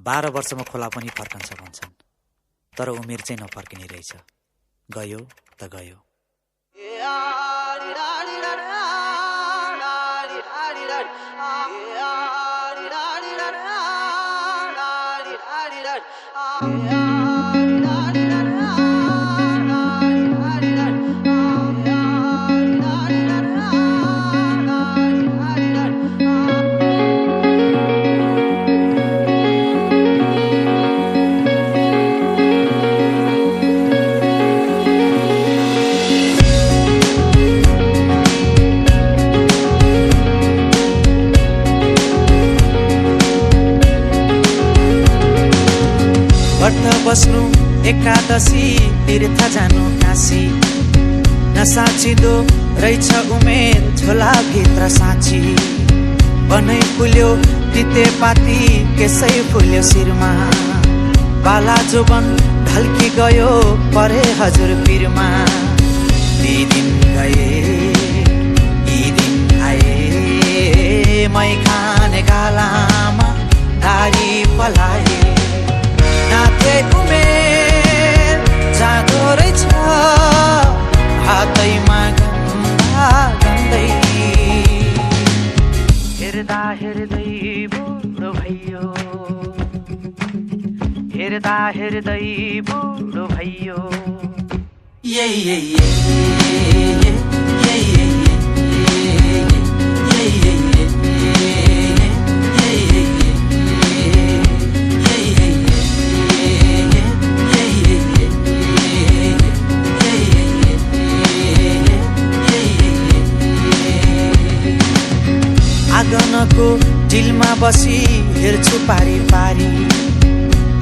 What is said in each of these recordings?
12 वर्षमा खोला पनि फर्कन्छ भन्छन्, तर उमेर चाहिँ नफर्किने रहेछ। गयो त गयो। व्रत बस्नु एकादशी, तीर्थ जानु काशी, नसाचिदो रहेछ उमेर झोलाभित्र साँची। बनै फुल्यो तितेपाती, केसै फुल्यो शिरमा, बाला जोबन ढल्की गयो परे हजुर पिरमा। ती दिन गए यी दिन आए, मै खाने गालामा दारी पलाए। नाथे उमेर जाँदो रहेछ हातैमा गन्दा गन्दै, हेर्दा हेर्दै बुढो भइयो, हेर्दा हेर्दै बुढो भइयो। आँगनको डिलमा बसी हेर्छु पारी पारी,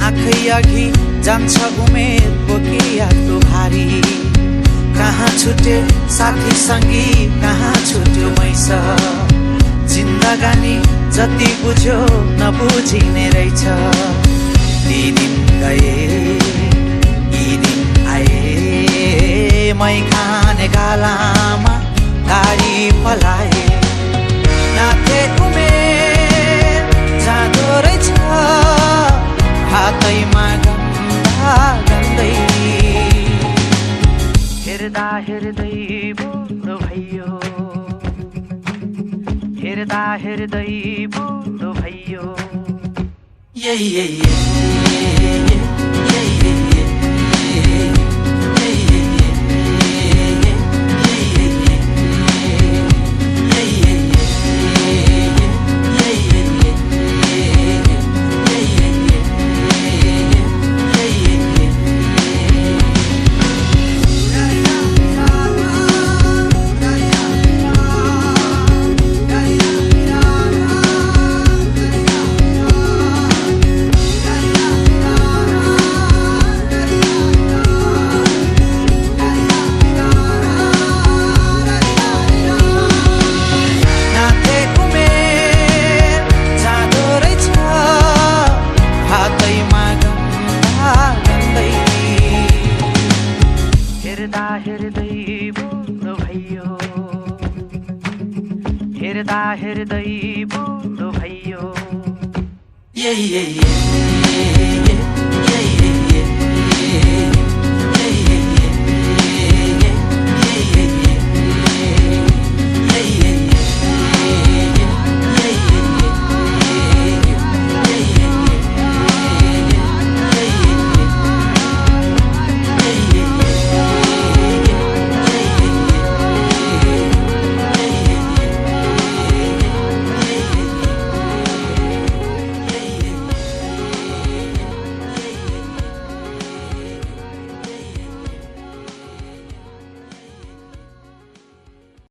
आँखै अघि जान्छ उमेर बोकियाको भारी। कहाँ छुटे साथी सङ्गी, कहाँ छुट्यो मैस, जिन्दगानी जति बुझ्यो नबुझिने रहेछ। ती दिन गए यी दिन आए, मै खाने गालामा दारी पलाए। नाथे उमेर जाँदो रहेछ हातैमा गन्दा गन्दै, हेर्दा हेर्दै बुढो भइयो, हेर्दा हेर्दै बुढो भइयो। हेर्दा हेर्दै बुढो भइयो।